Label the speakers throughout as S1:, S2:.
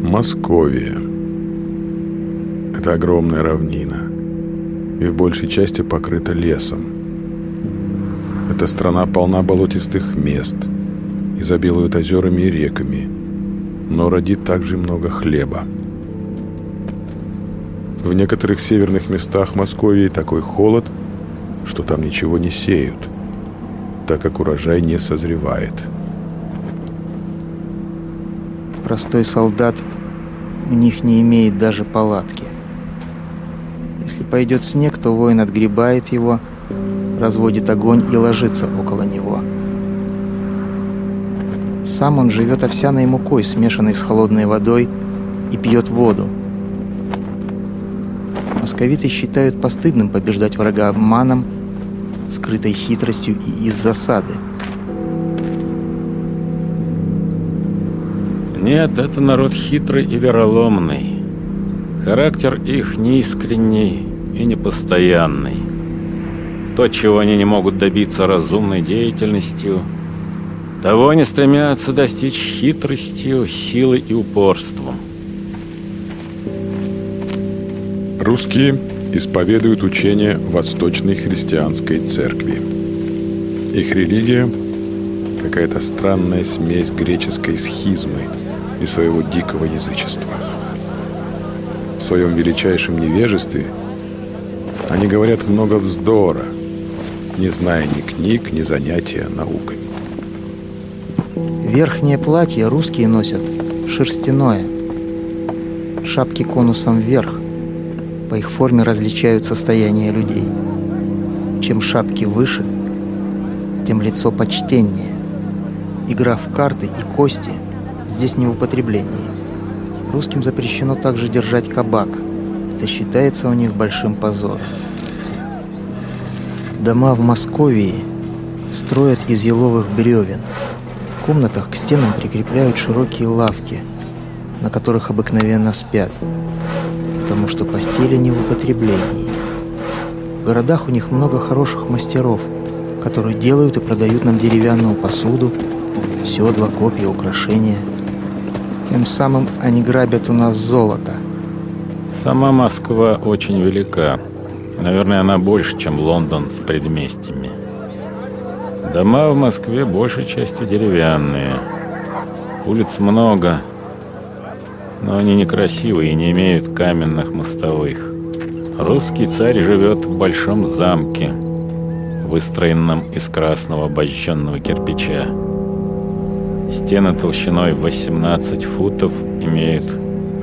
S1: Московия. Это огромная равнина, и в большей части покрыта лесом. Эта страна полна болотистых мест, изобилует озерами и реками, но родит также много хлеба. В некоторых северных местах Московии такой холод, что там ничего не сеют, так как урожай не созревает.
S2: Простой солдат у них не имеет даже палатки. Если пойдет снег, то воин отгребает его, разводит огонь и ложится около него. Сам он живет овсяной мукой, смешанной с холодной водой, и пьет воду. Московиты считают постыдным побеждать врага обманом, скрытой хитростью и из засады.
S3: Нет, это народ хитрый и вероломный. Характер их неискренний и непостоянный. То, чего они не могут добиться разумной деятельностью, того они стремятся достичь хитростью, силой и упорством.
S1: Русские исповедуют учение Восточной христианской церкви. Их религия – какая-то странная смесь греческой схизмы и своего дикого язычества. В своем величайшем невежестве они говорят много вздора, не зная ни книг, ни занятия науками.
S2: Верхнее платье русские носят шерстяное, шапки конусом вверх. По их форме различают состояние людей. Чем шапки выше, тем лицо почтеннее. Игра в карты и кости здесь не в употреблении. Русским запрещено также держать кабак. Это считается у них большим позором. Дома в Московии строят из еловых бревен. В комнатах к стенам прикрепляют широкие лавки, на которых обыкновенно спят, потому что постели не в употреблении. В городах у них много хороших мастеров, которые делают и продают нам деревянную посуду, седла, копья, украшения. Тем самым они грабят у нас золото.
S3: Сама Москва очень велика. Наверное, она больше, чем Лондон с предместьями. Дома в Москве большей частью деревянные. Улиц много, но они некрасивые и не имеют каменных мостовых. Русский царь живет в большом замке, выстроенном из красного обожженного кирпича. Стены толщиной 18 футов имеют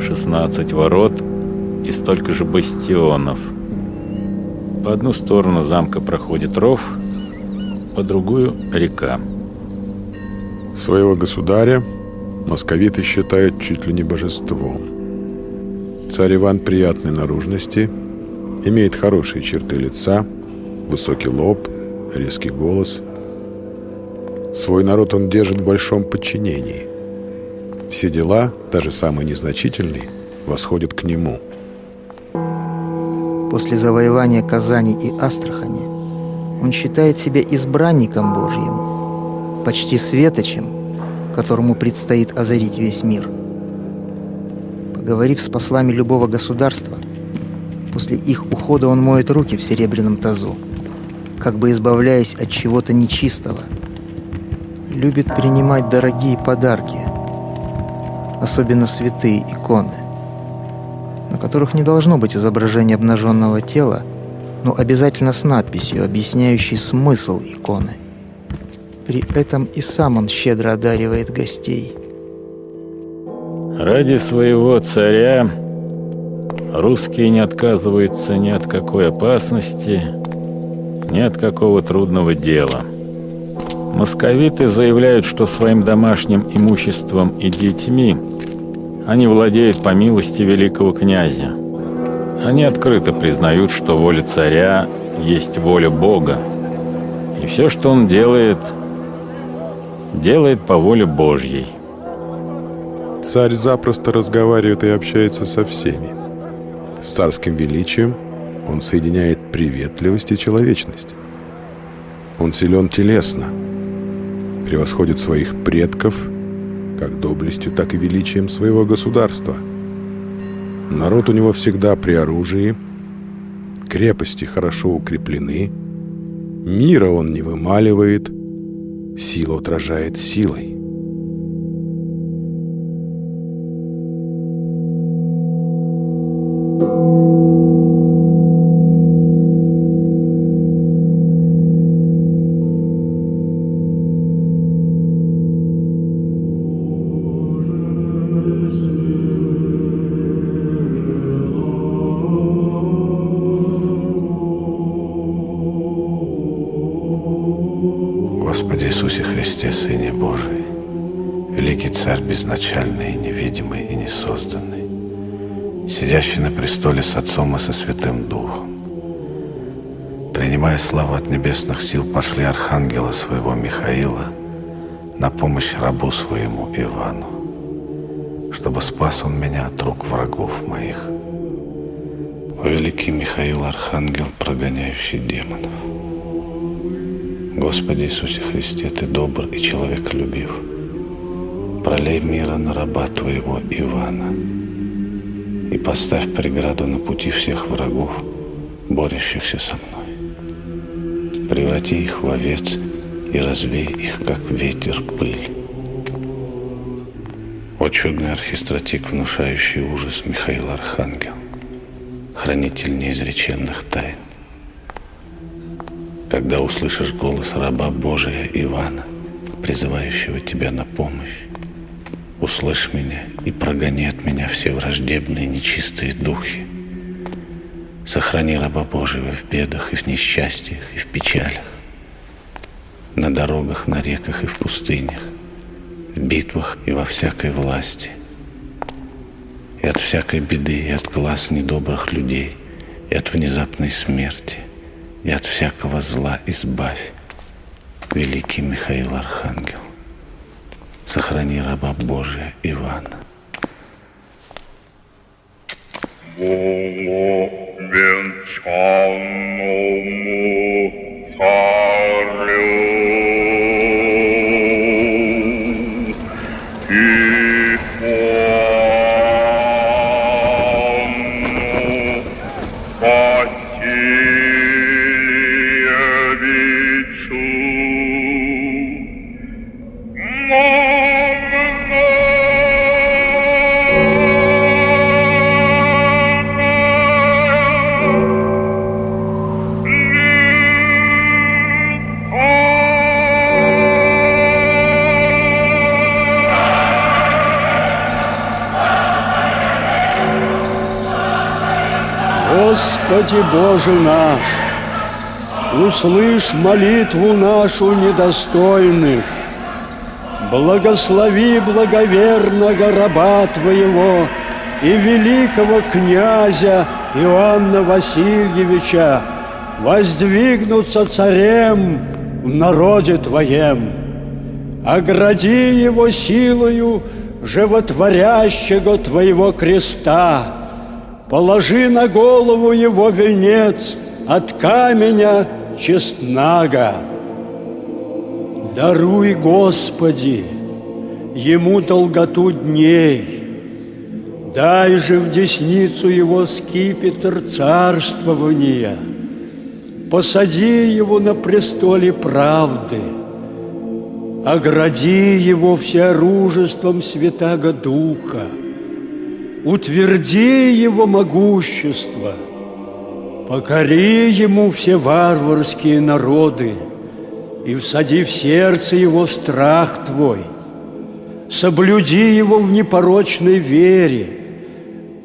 S3: 16 ворот и столько же бастионов. По одну сторону замка проходит ров, по другую – река.
S1: Своего государя московиты считают чуть ли не божеством. Царь Иван приятной наружности, имеет хорошие черты лица, высокий лоб, резкий голос. Свой народ он держит в большом подчинении. Все дела, даже самые незначительные, восходят к нему.
S2: После завоевания Казани и Астрахани он считает себя избранником Божьим, почти светочем, которому предстоит озарить весь мир. Поговорив с послами любого государства, после их ухода он моет руки в серебряном тазу, как бы избавляясь от чего-то нечистого. Любит принимать дорогие подарки, особенно святые иконы, на которых не должно быть изображения обнаженного тела, но обязательно с надписью, объясняющей смысл иконы. При этом и сам он щедро одаривает гостей.
S3: Ради своего царя русские не отказываются ни от какой опасности, ни от какого трудного дела. Московиты заявляют, что своим домашним имуществом и детьми они владеют по милости великого князя. Они открыто признают, что воля царя есть воля Бога, и все, что он делает, делает по воле Божьей.
S1: Царь запросто разговаривает и общается со всеми. С царским величием он соединяет приветливость и человечность. Он силен телесно, превосходит своих предков как доблестью, так и величием своего государства. Народ у него всегда при оружии, крепости хорошо укреплены, мира он не вымаливает, сила отражает силой.
S4: Господи Иисусе Христе, Сыне Божий, великий Царь безначальный, невидимый и несозданный, сидящий на престоле с Отцом и со Святым Духом, принимая славу от небесных сил, пошли архангела своего Михаила на помощь рабу своему Ивану, чтобы спас он меня от рук врагов моих. О великий Михаил, архангел, прогоняющий демонов! Господи Иисусе Христе, Ты добр и человеколюбив. Пролей мира на раба Твоего Ивана и поставь преграду на пути всех врагов, борющихся со мной. Преврати их в овец и развей их, как ветер, пыль. О чудный архистратик, внушающий ужас, Михаил Архангел, хранитель неизреченных тайн. Когда услышишь голос раба Божия Ивана, призывающего тебя на помощь, услышь меня и прогони от меня все враждебные нечистые духи. Сохрани раба Божьего в бедах и в несчастьях и в печалях, на дорогах, на реках и в пустынях, в битвах и во всякой власти, и от всякой беды, и от глаз недобрых людей, и от внезапной смерти, и от всякого зла избавь, великий Михаил Архангел. Сохрани раба Божия Ивана.
S5: Венчанному царю и
S6: Господи Боже наш, услышь молитву нашу недостойных, благослови благоверного раба Твоего и великого князя Иоанна Васильевича воздвигнуться царем в народе Твоем. Огради его силою животворящего Твоего креста, положи на голову его венец от каменя честнага. Даруй, Господи, ему долготу дней, дай же в десницу его скипетр царствования, посади его на престоле правды, огради его всеоружеством Святаго Духа, утверди его могущество, покори ему все варварские народы и всади в сердце его страх Твой, соблюди его в непорочной вере,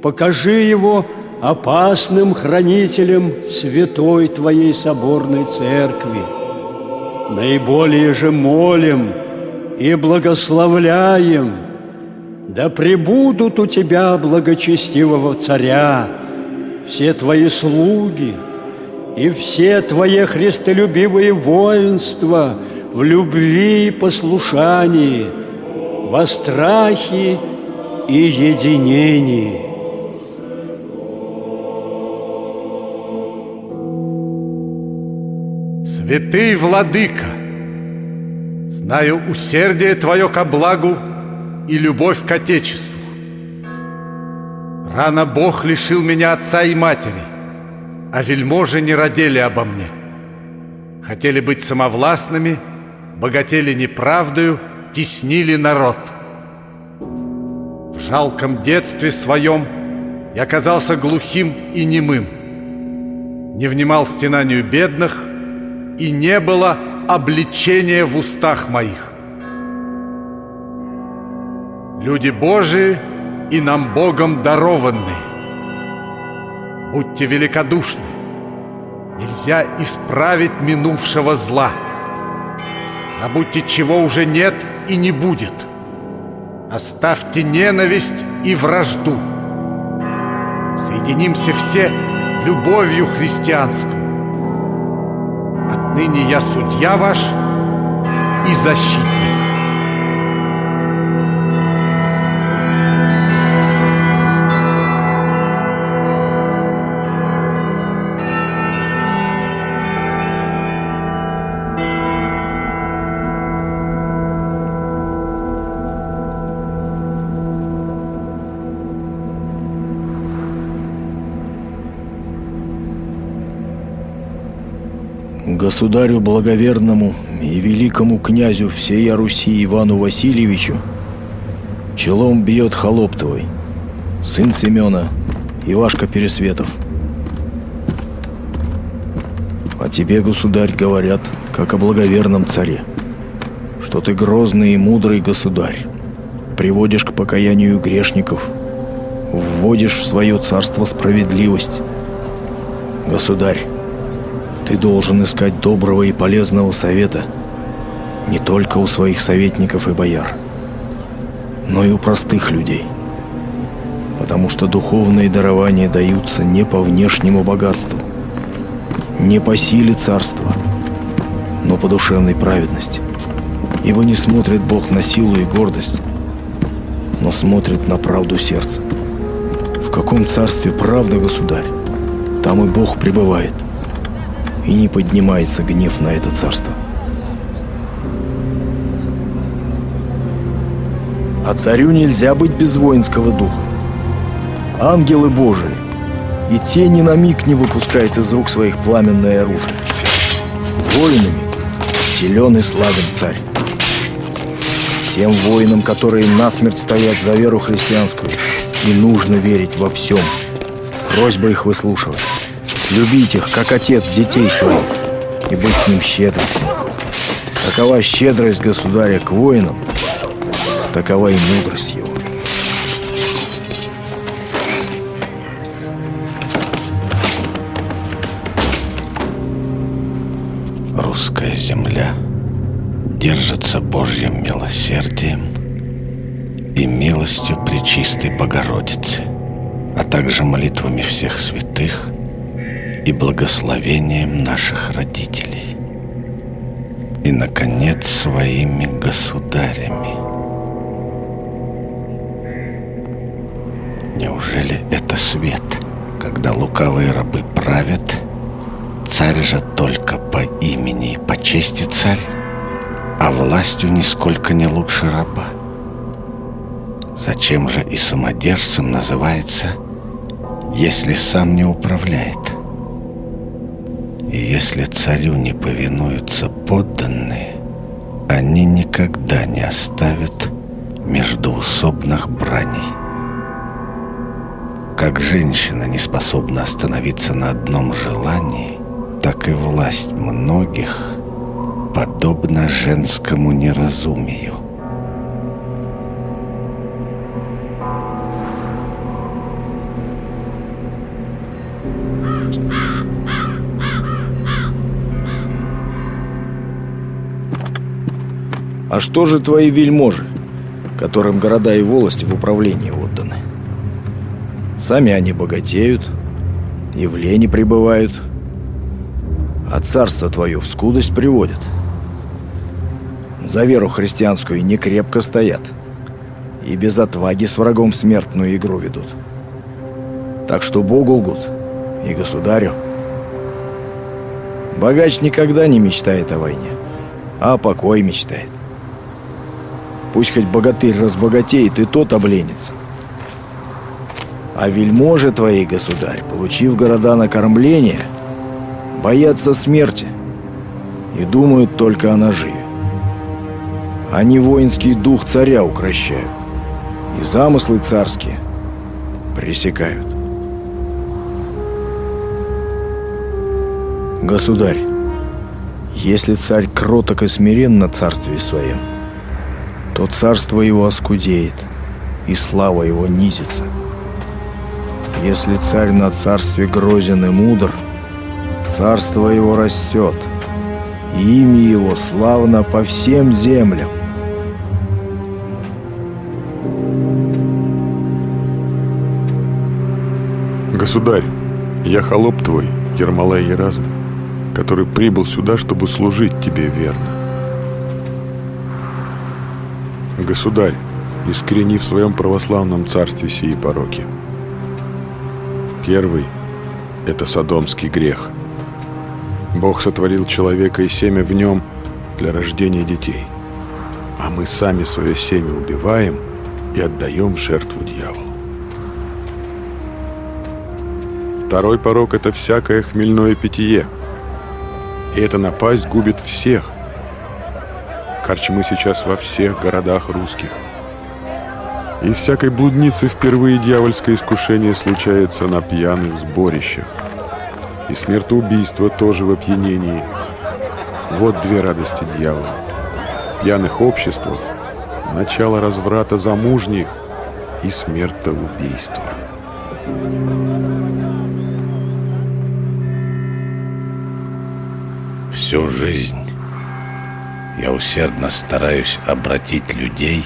S6: покажи его опасным хранителем святой Твоей соборной церкви. Наиболее же молим и благословляем, да пребудут у Тебя, благочестивого царя, все твои слуги и все твои христолюбивые воинства в любви и послушании, во страхе и единении.
S7: Святый Владыка, знаю усердие Твое ко благу и любовь к Отечеству. Рано Бог лишил меня отца и матери, а вельможи не родили обо мне. Хотели быть самовластными, богатели неправдою, теснили народ. В жалком детстве своем я казался глухим и немым, не внимал стенанию бедных, и не было обличения в устах моих. Люди Божии и нам Богом дарованные, будьте великодушны, нельзя исправить минувшего зла. Забудьте, чего уже нет и не будет. Оставьте ненависть и вражду. Соединимся все любовью христианскую. Отныне я судья ваш и защитник.
S8: Государю благоверному и великому князю всея Руси Ивану Васильевичу челом бьет холоп твой, сын Семена, Ивашка Пересветов. О тебе, государь, говорят, как о благоверном царе, что ты грозный и мудрый государь, приводишь к покаянию грешников, вводишь в свое царство справедливость. Государь, ты должен искать доброго и полезного совета не только у своих советников и бояр, но и у простых людей, потому что духовные дарования даются не по внешнему богатству, не по силе царства, но по душевной праведности. Ибо не смотрит Бог на силу и гордость, но смотрит на правду сердца. В каком царстве правда, государь, там и Бог пребывает, и не поднимается гнев на это царство. А царю нельзя быть без воинского духа. Ангелы Божии, и те ни на миг не выпускают из рук своих пламенное оружие. Воинами силен и славен царь. Тем воинам, которые насмерть стоят за веру христианскую, и нужно верить во всем. Просьба их выслушивать. Любить их, как отец детей своих, и быть к ним щедрым. Такова щедрость государя к воинам, такова и мудрость его.
S4: Русская земля держится Божьим милосердием и милостью Пречистой Богородицы, а также молитвами всех святых и благословением наших родителей. И, наконец, своими государями. Неужели это свет, когда лукавые рабы правят? Царь же только по имени и по чести царь, а властью нисколько не лучше раба. Зачем же и самодержцем называется, если сам не управляет? И если царю не повинуются подданные, они никогда не оставят междоусобных браней. Как женщина не способна остановиться на одном желании, так и власть многих подобна женскому неразумию.
S8: А что же твои вельможи, которым города и волости в управлении отданы? Сами они богатеют, и в лени пребывают, а царство твое в скудость приводят. За веру христианскую не крепко стоят, и без отваги с врагом смертную игру ведут. Так что Богу лгут и государю. Богач никогда не мечтает о войне, а о покое мечтает. Пусть хоть богатырь разбогатеет, и тот обленится. А вельможи твои, государь, получив города на кормление, боятся смерти и думают только о наживе. Они воинский дух царя укрощают и замыслы царские пресекают. Государь, если царь кроток и смирен на царстве своем, то царство его оскудеет, и слава его низится. Если царь на царстве грозен и мудр, царство его растет, и имя его славно по всем землям.
S1: Государь, я холоп твой, Ермолай Еразм, который прибыл сюда, чтобы служить тебе верно. Государь, искорени в своем православном царстве сии пороки. Первый – это содомский грех. Бог сотворил человека и семя в нем для рождения детей, а мы сами свое семя убиваем и отдаем в жертву дьяволу. Второй порок – это всякое хмельное питье, и эта напасть губит всех. Корчмы сейчас во всех городах русских. И всякой блуднице впервые дьявольское искушение случается на пьяных сборищах. И смертоубийство тоже в опьянении. Вот две радости дьявола. В пьяных обществах начало разврата замужних и смертоубийства.
S4: Всю жизнь я усердно стараюсь обратить людей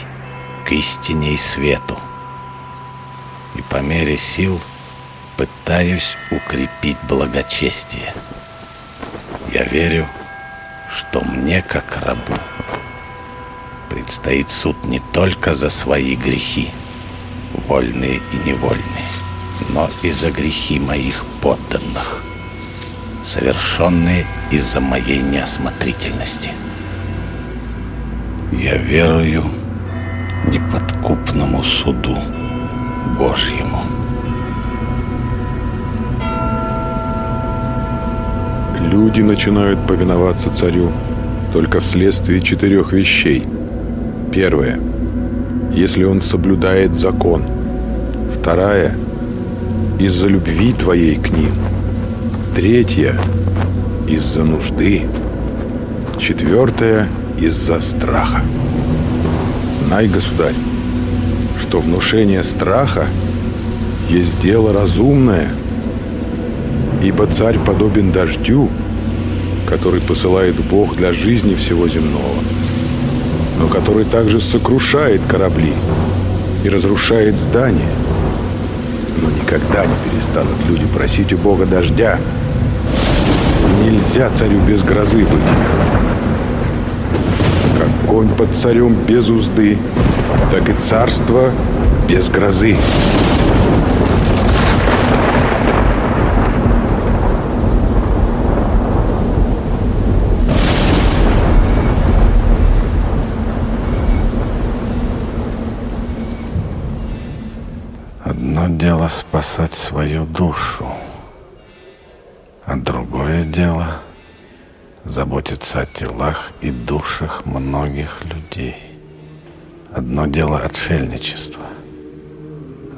S4: к истине и свету, и по мере сил пытаюсь укрепить благочестие. Я верю, что мне, как рабу, предстоит суд не только за свои грехи, вольные и невольные, но и за грехи моих подданных, совершенные из-за моей неосмотрительности. Я верую неподкупному суду Божьему.
S1: Люди начинают повиноваться царю только вследствие 4 вещей. Первое – если он соблюдает закон. Вторая – из-за любви твоей к ним. Третья – из-за нужды. Четвертая – из-за страха. Знай, государь, что внушение страха есть дело разумное, ибо царь подобен дождю, который посылает Бог для жизни всего земного, но который также сокрушает корабли и разрушает здания. Но никогда не перестанут люди просить у Бога дождя. Нельзя царю без грозы быть. Как конь под царем без узды, так и царство без грозы.
S4: Одно дело спасать свою душу, а другое дело заботиться о телах и душах многих людей. Одно дело отшельничество.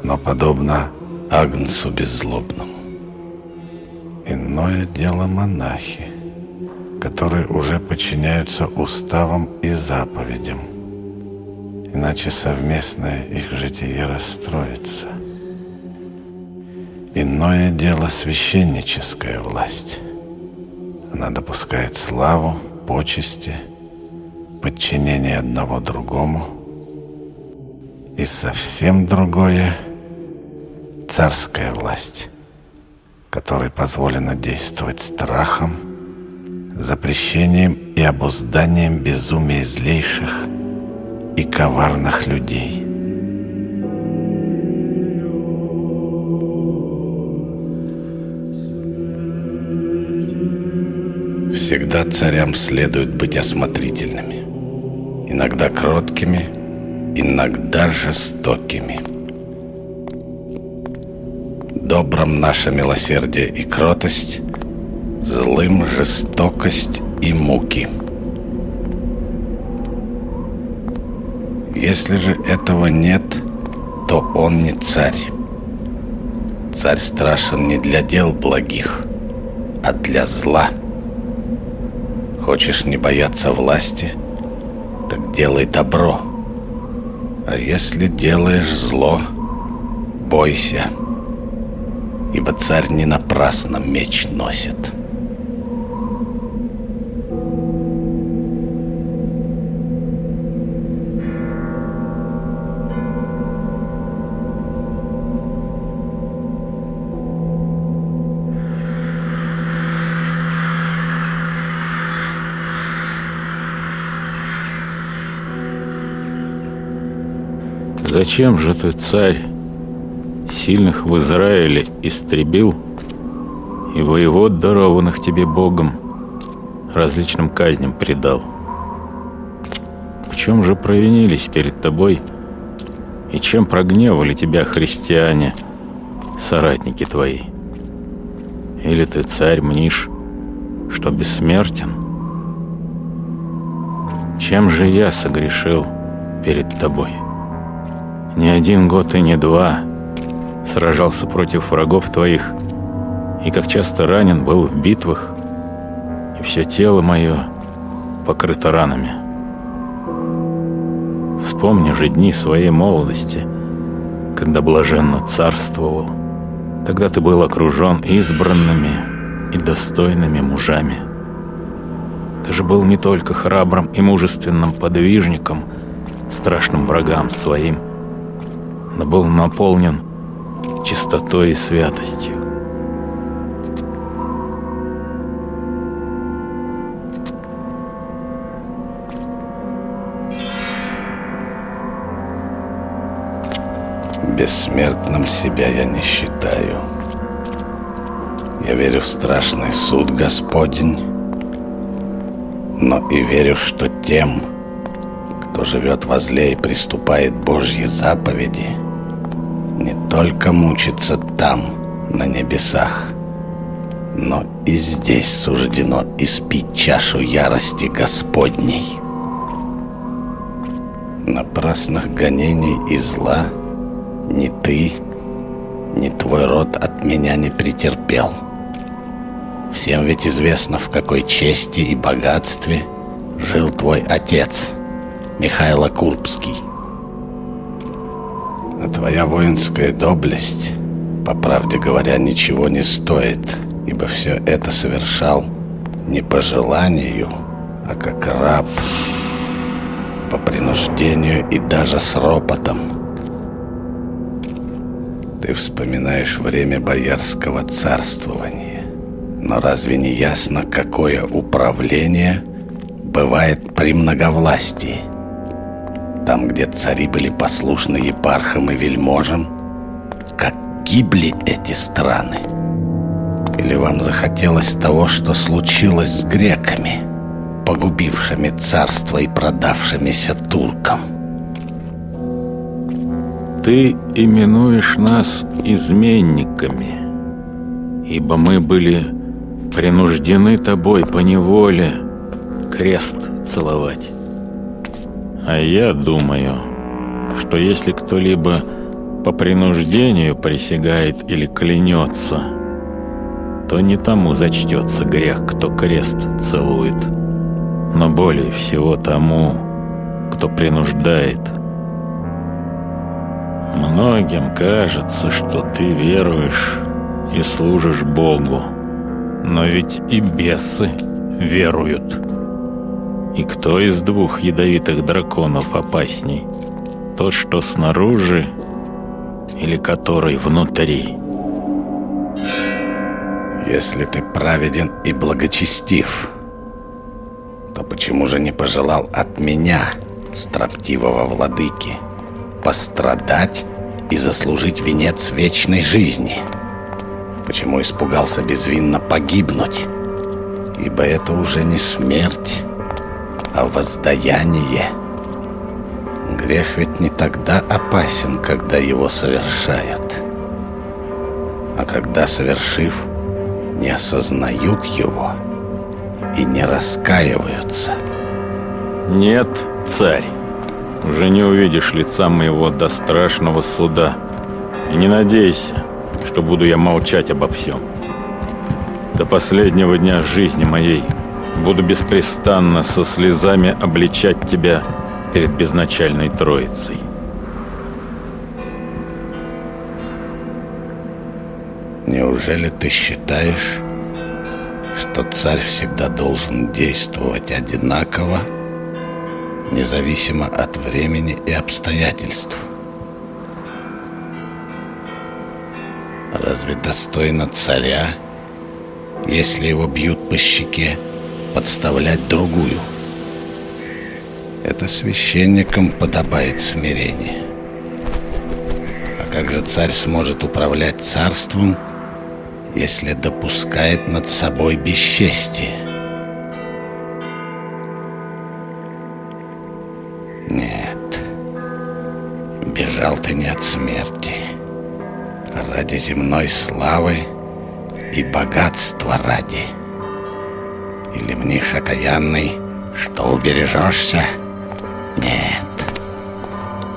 S4: Оно подобно агнцу беззлобному. Иное дело монахи, которые уже подчиняются уставам и заповедям. Иначе совместное их житие расстроится. Иное дело священническая власть. Она допускает славу, почести, подчинение одного другому. И совсем другое — царская власть, которой позволено действовать страхом, запрещением и обузданием безумия злейших и коварных людей. Всегда царям следует быть осмотрительными, иногда кроткими, иногда жестокими. Добрым наше милосердие и кротость, злым жестокость и муки. Если же этого нет, то он не царь. Царь страшен не для дел благих, а для зла. Хочешь не бояться власти, так делай добро. А если делаешь зло, бойся, ибо царь не напрасно меч носит.
S3: Зачем же ты, царь, сильных в Израиле истребил и воевод, дарованных тебе Богом, различным казням предал? В чем же провинились перед тобой и чем прогневали тебя христиане, соратники твои? Или ты, царь, мнишь, что бессмертен? Чем же я согрешил перед тобой? Не один год и не два сражался против врагов твоих, и как часто ранен был в битвах, и все тело мое покрыто ранами. Вспомни же дни своей молодости, когда блаженно царствовал. Тогда ты был окружен избранными и достойными мужами. Ты же был не только храбрым и мужественным подвижником страшным врагам своим, но был наполнен чистотой и святостью.
S4: Бессмертным себя я не считаю. Я верю в страшный суд Господень, но и верю, что тем, кто живет во зле и приступает Божьи заповеди, не только мучиться там, на небесах, но и здесь суждено испить чашу ярости Господней. Напрасных гонений и зла ни ты, ни твой род от меня не претерпел. Всем ведь известно, в какой чести и богатстве жил твой отец, Михайло Курбский. А твоя воинская доблесть, по правде говоря, ничего не стоит, ибо все это совершал не по желанию, а как раб, по принуждению и даже с ропотом. Ты вспоминаешь время боярского царствования, но разве не ясно, какое управление бывает при многовластии? Там, где цари были послушны епархам и вельможам, как гибли эти страны? Или вам захотелось того, что случилось с греками, погубившими царство и продавшимися туркам?
S3: Ты именуешь нас изменниками, ибо мы были принуждены тобой поневоле крест целовать. А я думаю, что если кто-либо по принуждению присягает или клянется, то не тому зачтется грех, кто крест целует, но более всего тому, кто принуждает. Многим кажется, что ты веруешь и служишь Богу, но ведь и бесы веруют. И кто из двух ядовитых драконов опасней? Тот, что снаружи, или который внутри?
S4: Если ты праведен и благочестив, то почему же не пожелал от меня, строптивого владыки, пострадать и заслужить венец вечной жизни? Почему испугался безвинно погибнуть? Ибо это уже не смерть, а воздаяние. Грех ведь не тогда опасен, когда его совершают, а когда, совершив, не осознают его и не раскаиваются.
S3: Нет, царь, уже не увидишь лица моего до страшного суда. И не надейся, что буду я молчать обо всем. До последнего дня жизни моей буду беспрестанно со слезами обличать тебя перед безначальной Троицей.
S4: Неужели ты считаешь, что царь всегда должен действовать одинаково, независимо от времени и обстоятельств? Разве достойно царя, если его бьют по щеке, подставлять другую? Это священникам подобает смирение. А как же царь сможет управлять царством, если допускает над собой бесчестие? Нет, бежал ты не от смерти, а ради земной славы и богатства ради. Или мнишь, окаянный, что убережешься? Нет.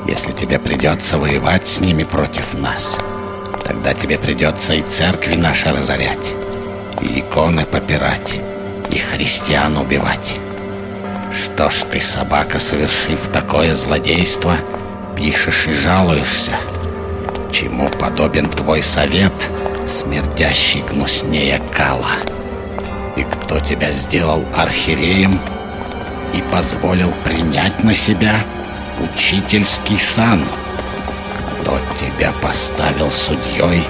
S4: Если тебе придется воевать с ними против нас, тогда тебе придется и церкви наши разорять, и иконы попирать, и христиан убивать. Что ж ты, собака, совершив такое злодейство, пишешь и жалуешься? Чему подобен твой совет, смердящий гнуснее кала? И кто тебя сделал архиереем и позволил принять на себя учительский сан? Кто тебя поставил судьей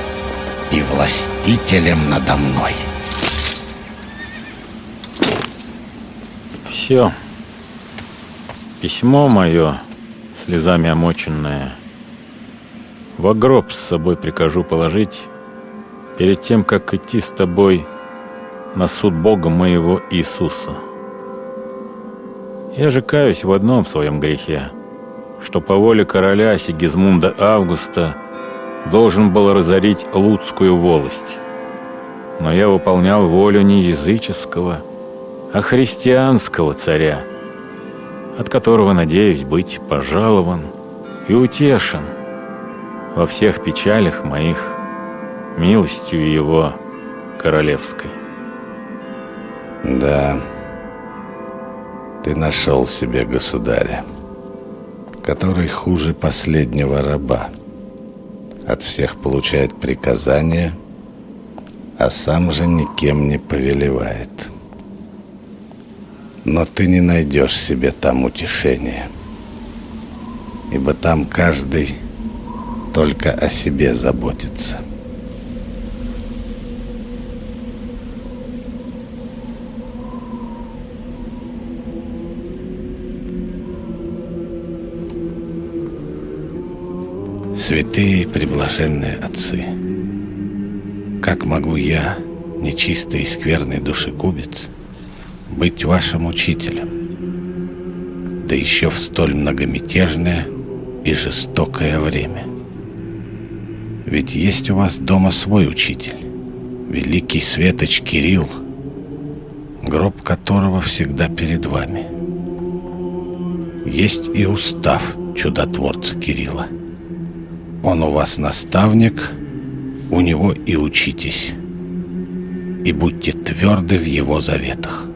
S4: и властителем надо мной?
S3: Все. Письмо мое, слезами омоченное, во гроб с собой прикажу положить перед тем, как идти с тобой на суд Бога моего Иисуса. Я же каюсь в одном своем грехе, что по воле короля Сигизмунда Августа должен был разорить Лудскую волость. Но я выполнял волю не языческого, а христианского царя, от которого надеюсь быть пожалован и утешен во всех печалях моих милостью его королевской.
S4: Да, ты нашел себе государя, который хуже последнего раба. От всех получает приказания, а сам же никем не повелевает. Но ты не найдешь себе там утешения, ибо там каждый только о себе заботится. Святые и преблаженные отцы, как могу я, нечистый и скверный душегубец, быть вашим учителем, да еще в столь многомятежное и жестокое время? Ведь есть у вас дома свой учитель, великий светоч Кирилл, гроб которого всегда перед вами. Есть и устав чудотворца Кирилла. Он у вас наставник, у него и учитесь, и будьте тверды в его заветах.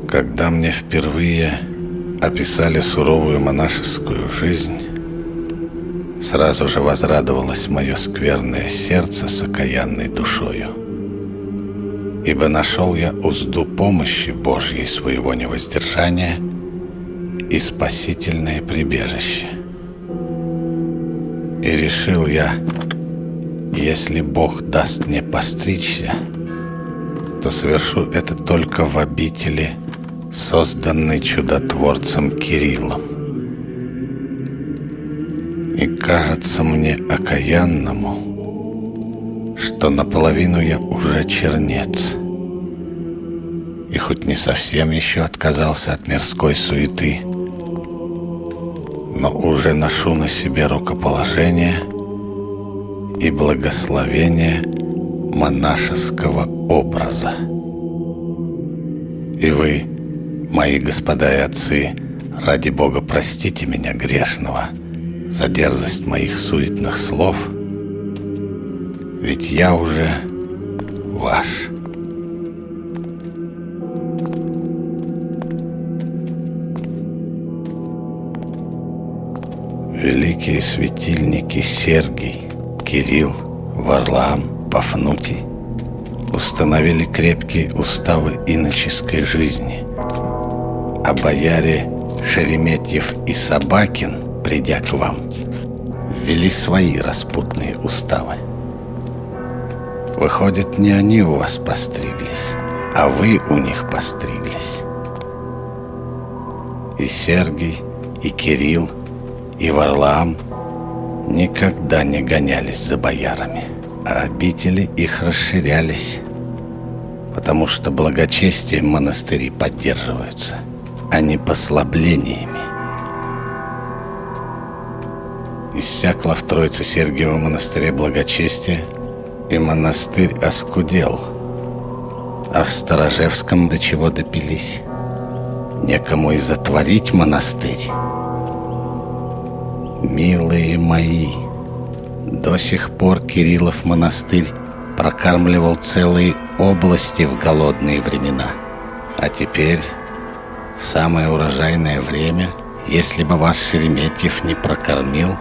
S4: Когда мне впервые описали суровую монашескую жизнь, Сразу же возрадовалось мое скверное сердце с окаянной душою. Ибо нашел я узду помощи Божьей своего невоздержания и спасительное прибежище. И решил я, если Бог даст мне постричься, то совершу это только в обители, созданной чудотворцем Кириллом. И кажется мне окаянному, что наполовину я уже чернец. И хоть не совсем еще отказался от мирской суеты, но уже ношу на себе рукоположение и благословение монашеского образа. И вы, мои господа и отцы, ради Бога простите меня грешного за дерзость моих суетных слов, ведь я уже ваш. Великие светильники Сергий, Кирилл, Варлаам, Пафнутий установили крепкие уставы иноческой жизни, а бояре Шереметьев и Собакин, придя к вам, ввели свои распутные уставы. Выходит, не они у вас постриглись, а вы у них постриглись. И Сергий, и Кирилл, и Варлаам никогда не гонялись за боярами, а обители их расширялись, потому что благочестием монастыри поддерживаются, а не послаблениями. Иссякло в Троице-Сергиевом монастыре благочестие, и монастырь оскудел, а в Сторожевском до чего допились. Некому и затворить монастырь. Милые мои, до сих пор Кириллов монастырь прокармливал целые области в голодные времена. А теперь, в самое урожайное время, если бы вас Шереметьев не прокормил,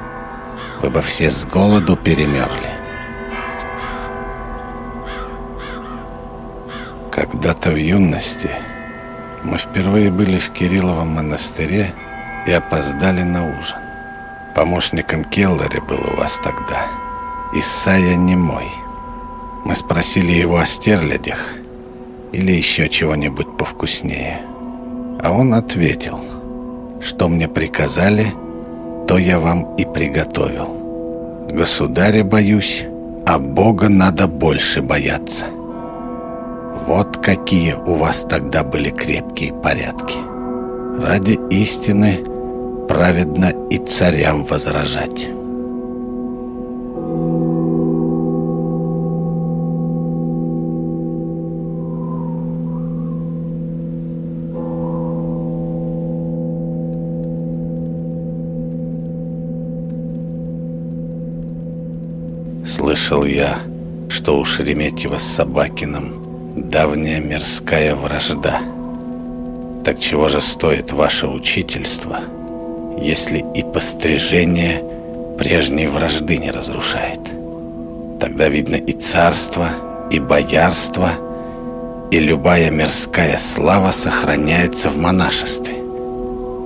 S4: вы бы все с голоду перемерли. Когда-то в юности мы впервые были в Кирилловом монастыре и опоздали на ужин. Помощником келлери был у вас тогда Исайя Немой. Мы спросили его о стерлядях или еще чего-нибудь повкуснее. А он ответил, что мне приказали, то я вам и приготовил. Государя боюсь, а Бога надо больше бояться. Вот какие у вас тогда были крепкие порядки. Ради истины праведно и царям возражать. Слышал я, что у Шереметьева с Собакиным давняя мирская вражда. Так чего же стоит ваше учительство, если и пострижение прежней вражды не разрушает? Тогда, видно, и царство, и боярство, и любая мирская слава сохраняется в монашестве.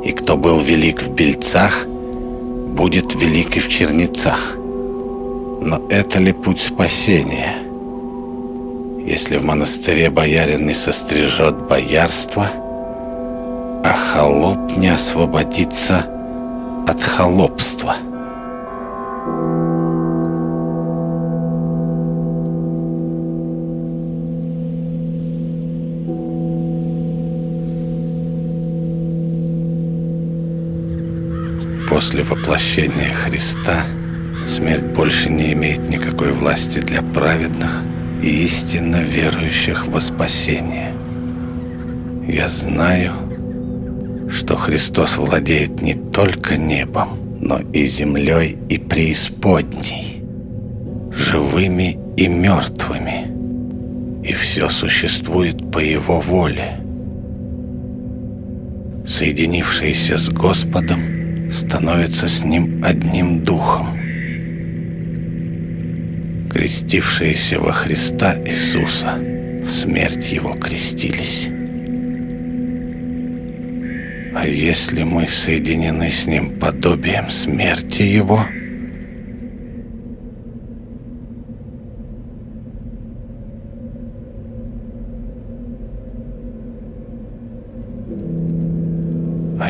S4: И кто был велик в бельцах, будет велик и в чернецах. Но это ли путь спасения? Если в монастыре боярин не сострижет боярство, а холоп не освободится от холопства. После воплощения Христа смерть больше не имеет никакой власти для праведных и истинно верующих во спасение. Я знаю, что Христос владеет не только небом, но и землей, и преисподней, живыми и мертвыми, и все существует по Его воле. Соединившиеся с Господом становятся с Ним одним духом. крестившиеся во Христа Иисуса, в смерть Его крестились. А если мы соединены с Ним подобием смерти Его,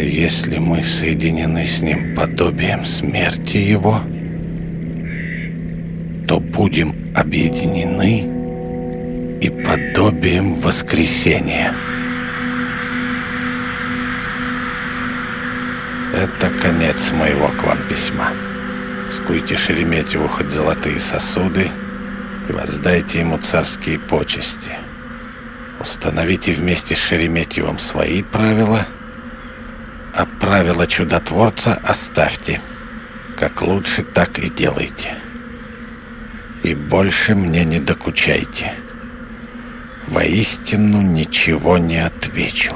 S4: если мы соединены с Ним подобием смерти Его, то будем объединены и подобием воскресения. Это конец моего к вам письма. Скуйте Шереметьеву хоть золотые сосуды и воздайте ему царские почести. Установите вместе с Шереметьевым свои правила, а правила чудотворца оставьте. Как лучше, так и делайте. И больше мне не докучайте. Воистину ничего не отвечу.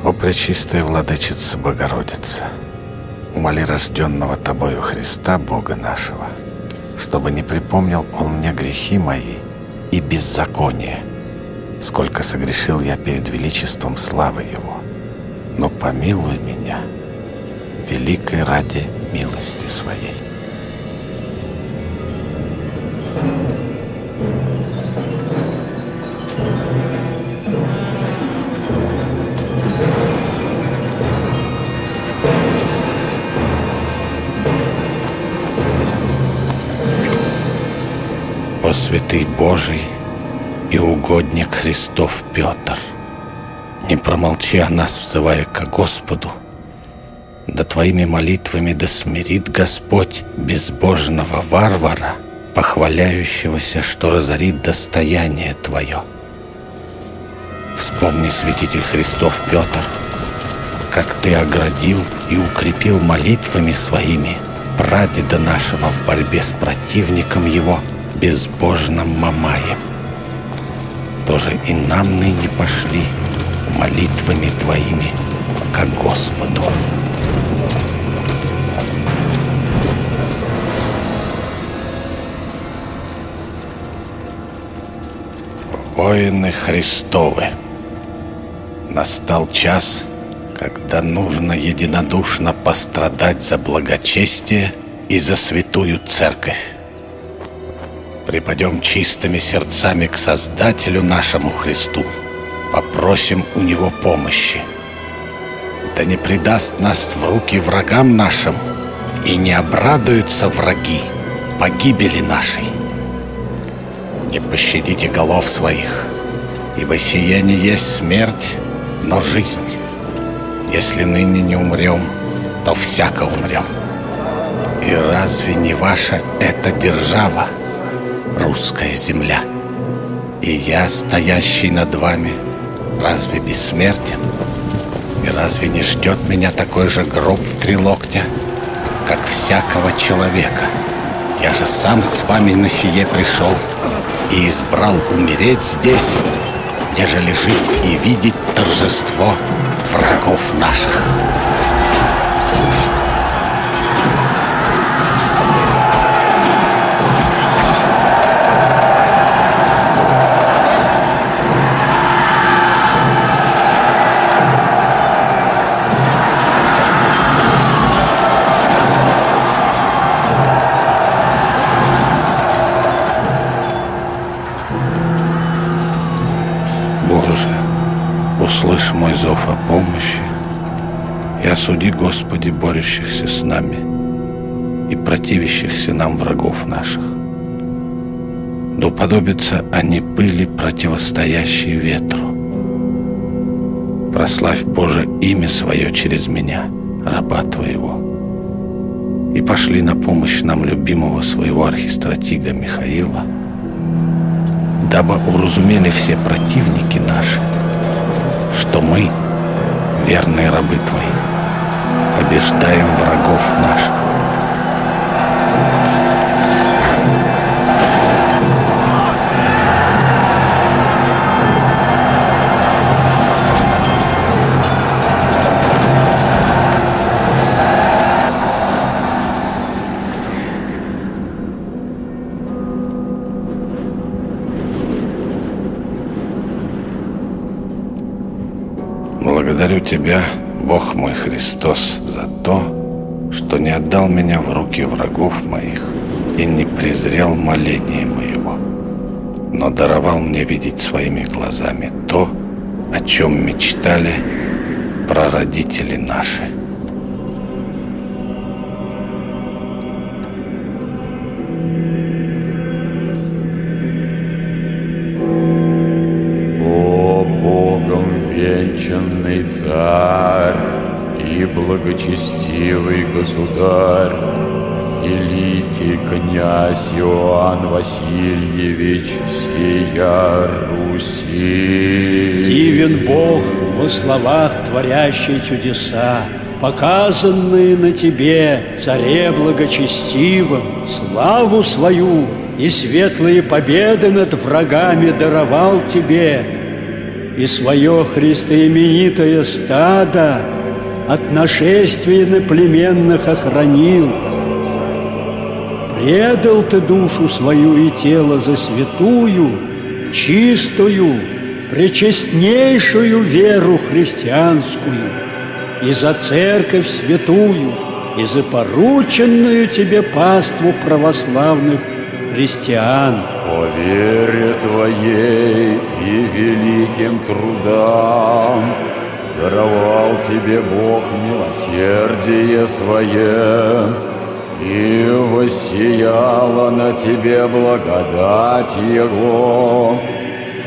S4: О, пречистая Владычица Богородица, умоли рожденного Тобою Христа, Бога нашего, чтобы не припомнил Он мне грехи мои и беззаконие, сколько согрешил я перед величеством славы Его. Но помилуй меня, великой ради милости Своей. О, святый Божий и угодник Христов Петр, не промолчи о нас, взывая ко Господу, да Твоими молитвами да смирит Господь безбожного варвара, похваляющегося, что разорит достояние Твое. Вспомни, святитель Христов Петр, как Ты оградил и укрепил молитвами своими прадеда нашего в борьбе с противником его, безбожным Мамаем. Тоже и нам ныне пошли молитвами Твоими ко Господу. Воины Христовы, настал час, когда нужно единодушно пострадать за благочестие и за святую Церковь. Припадем чистыми сердцами к Создателю нашему Христу, попросим у Него помощи. Да не предаст нас в руки врагам нашим, и не обрадуются враги погибели нашей. Не пощадите голов своих, ибо сие не есть смерть, но жизнь. Если ныне не умрем, то всяко умрем. И разве не ваша эта держава, русская земля? И я, стоящий над вами, разве бессмертен? И разве не ждет меня такой же гроб в 3 локтя, как всякого человека? Я же сам с вами на сие пришел и избрал умереть здесь, нежели жить и видеть торжество врагов наших. Услышь мой зов о помощи и осуди, Господи, борющихся с нами и противящихся нам врагов наших. Да уподобятся они пыли, противостоящей ветру. прославь, Боже, имя Свое через меня, раба Твоего. И пошли на помощь нам любимого своего архистратига Михаила, дабы уразумели все противники наши, что мы, верные рабы Твои, побеждаем врагов наших. Благодарю Тебя, Бог мой Христос, за то, что не отдал меня в руки врагов моих и не презрел моления моего, но даровал мне видеть своими глазами то, о чем мечтали прародители наши.
S3: Венчанный царь и благочестивый государь, великий князь Иоанн Васильевич всея Руси.
S6: Дивен Бог во словах, творящий чудеса, показанные на тебе, царе благочестивым, славу свою и светлые победы над врагами даровал тебе, и свое христоименитое стадо от нашествия иноплеменных охранил. Предал ты душу свою и тело за святую, чистую, пречестнейшую веру христианскую, и за церковь святую, и за порученную тебе паству православных христиан.
S3: По вере Твоей и великим трудам даровал Тебе Бог милосердие Свое, и воссияла на Тебе благодать Его,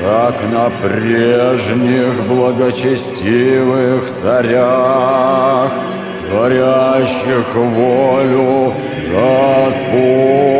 S3: как на прежних благочестивых царях, творящих волю Господню.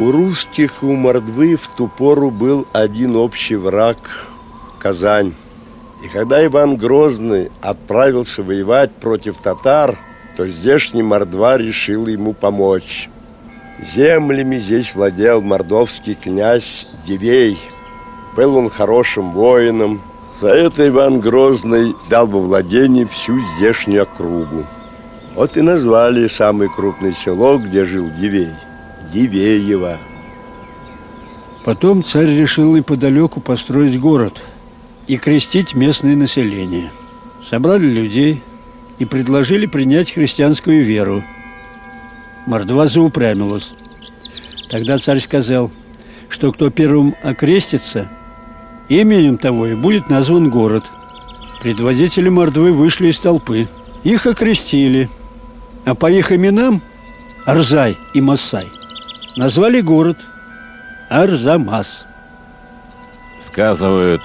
S9: У русских и у мордвы в ту пору был один общий враг – Казань. И когда Иван Грозный отправился воевать против татар, то здешний мордва решил ему помочь. Землями здесь владел мордовский князь Дивей. Был он хорошим воином. За это Иван Грозный взял во владение всю здешнюю округу. Вот и назвали самое крупное село, где жил Дивей – Дивеево.
S6: Потом царь решил неподалеку построить город и крестить местное население. Собрали людей и предложили принять христианскую веру. Мордва заупрямилась. Тогда царь сказал, что кто первым окрестится, именем того и будет назван город. Предводители мордвы вышли из толпы. Их окрестили, а по их именам Арзай и Масай назвали город Арзамас.
S3: Сказывают,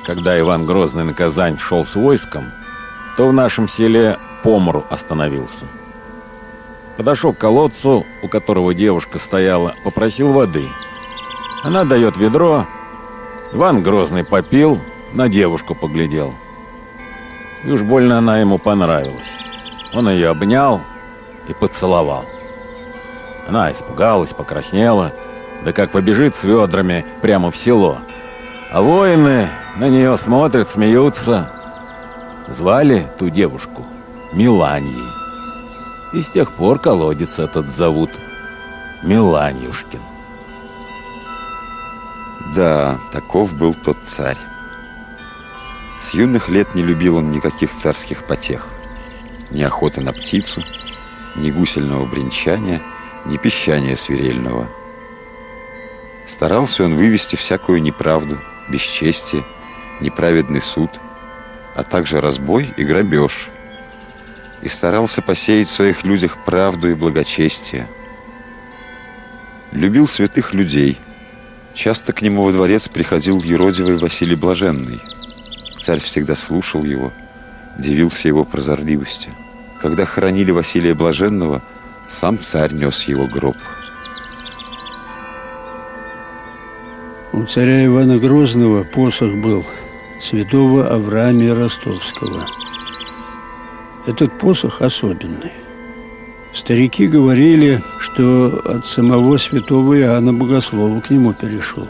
S3: когда Иван Грозный на Казань шел с войском, то в нашем селе помру остановился. Подошел к колодцу, у которого девушка стояла, попросил воды. Она дает ведро. Иван Грозный попил, на девушку поглядел. И уж больно она ему понравилась. Он ее обнял и поцеловал. Она испугалась, покраснела, да как побежит с ведрами прямо в село. А воины на нее смотрят, смеются. Звали ту девушку Миланьей. И с тех пор колодец этот зовут Миланьюшкин.
S10: Да, таков был тот царь. С юных лет не любил он никаких царских потех. Ни охоты на птицу, ни гусельного бренчания, ни пищания свирельного. Старался он вывести всякую неправду, бесчестие, неправедный суд, а также разбой и грабеж. И старался посеять в своих людях правду и благочестие. Любил святых людей. Часто к нему во дворец приходил юродивый Василий Блаженный. Царь всегда слушал его, дивился его прозорливости. Когда хоронили Василия Блаженного, сам царь нес его гроб.
S6: У царя Ивана Грозного посох был святого Авраамия Ростовского. Этот посох особенный. Старики говорили, что от самого святого Иоанна Богослова к нему перешел.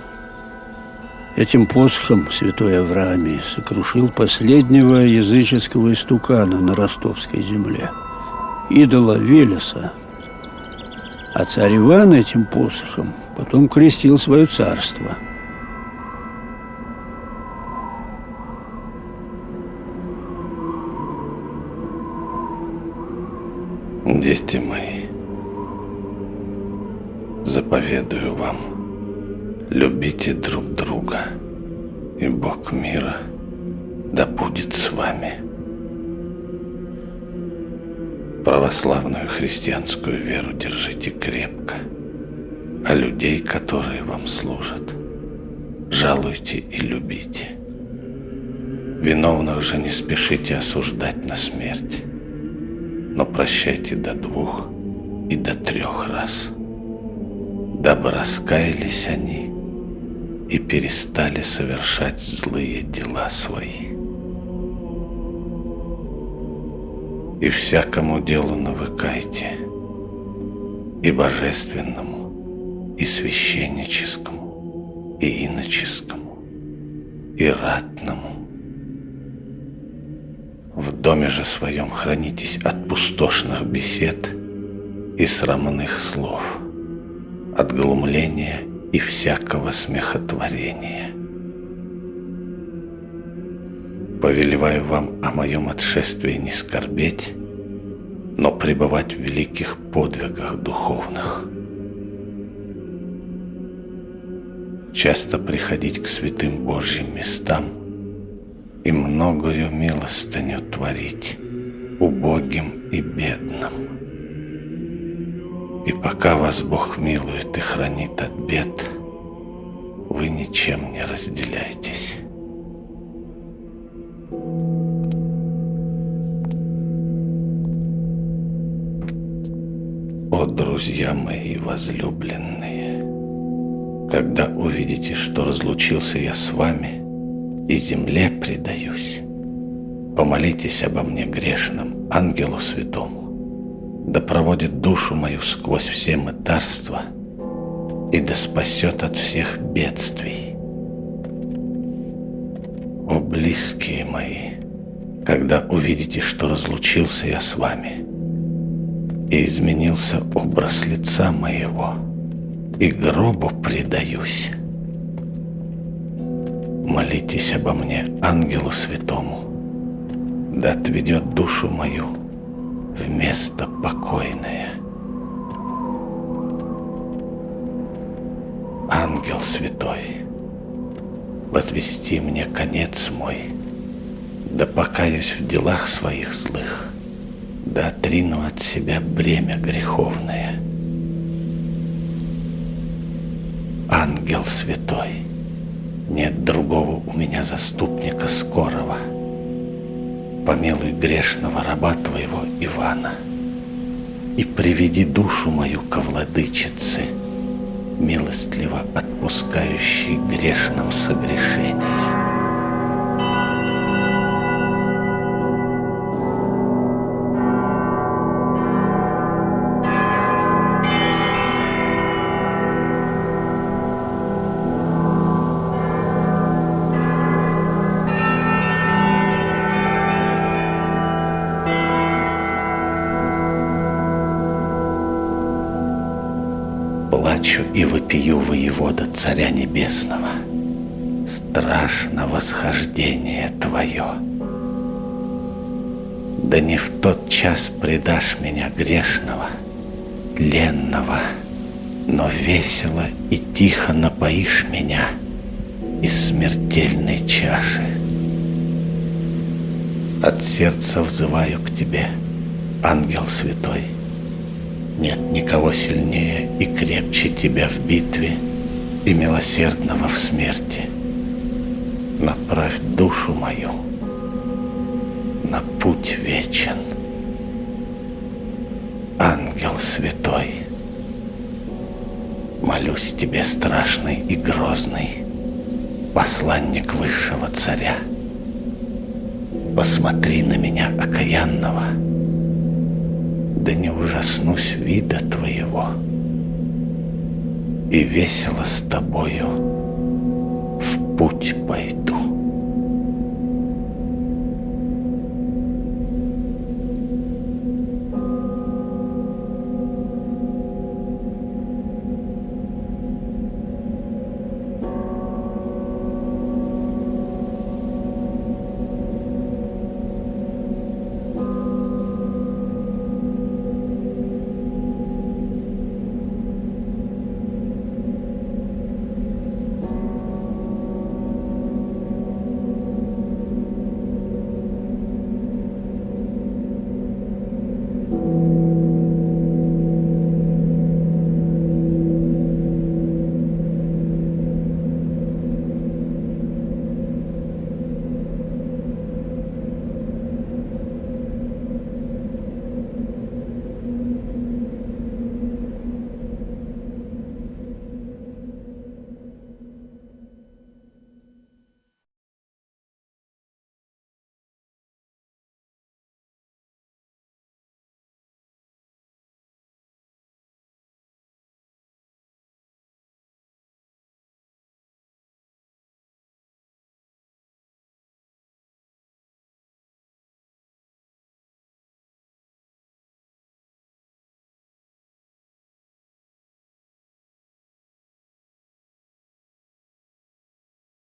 S6: Этим посохом святой Авраамий сокрушил последнего языческого истукана на ростовской земле, идола Велеса. А царь Иван этим посохом потом крестил свое царство.
S4: Дети мои, заповедую вам, любите друг друга, и Бог мира да будет с вами. Православную христианскую веру держите крепко, а людей, которые вам служат, жалуйте и любите. Виновных же не спешите осуждать на смерть, но прощайте до 2 и до 3 раз, дабы раскаялись они и перестали совершать злые дела свои. И всякому делу навыкайте, и божественному, и священническому, и иноческому, и ратному. В доме же своем хранитесь от пустошных бесед и срамных слов, от глумления и всякого смехотворения. Повелеваю вам о моем отшествии не скорбеть, но пребывать в великих подвигах духовных. Часто приходить к святым Божьим местам и многою милостыню творить убогим и бедным. И пока вас Бог милует и хранит от бед, вы ничем не разделяйтесь. О, друзья мои возлюбленные, когда увидите, что разлучился я с вами и земле предаюсь, помолитесь обо мне грешном ангелу святому, да проводит душу мою сквозь все мытарства и да спасет от всех бедствий. О, близкие мои, когда увидите, что разлучился я с вами и изменился образ лица моего, и гробу предаюсь, молитесь обо мне ангелу святому, да отведет душу мою в место покойное. Ангел святой, возвести мне конец мой, да покаюсь в делах своих злых, да отрину от себя бремя греховное. Ангел святой, нет другого у меня заступника скорого. Помилуй грешного раба твоего Ивана и приведи душу мою ко владычице, милостливо отпускающей грешным согрешения. Плачу и вопию воевода Царя Небесного. страшно восхождение твое. Да не в тот час предашь меня грешного, ленного, но весело и тихо напоишь меня из смертельной чаши. От сердца взываю к тебе, ангел святой. Нет никого сильнее и крепче тебя в битве и милосердного в смерти. Направь душу мою на путь вечен. Ангел святой, молюсь тебе, страшный и грозный, посланник высшего царя, посмотри на меня окаянного, да не ужаснусь вида твоего, и весело с тобою в путь пойду.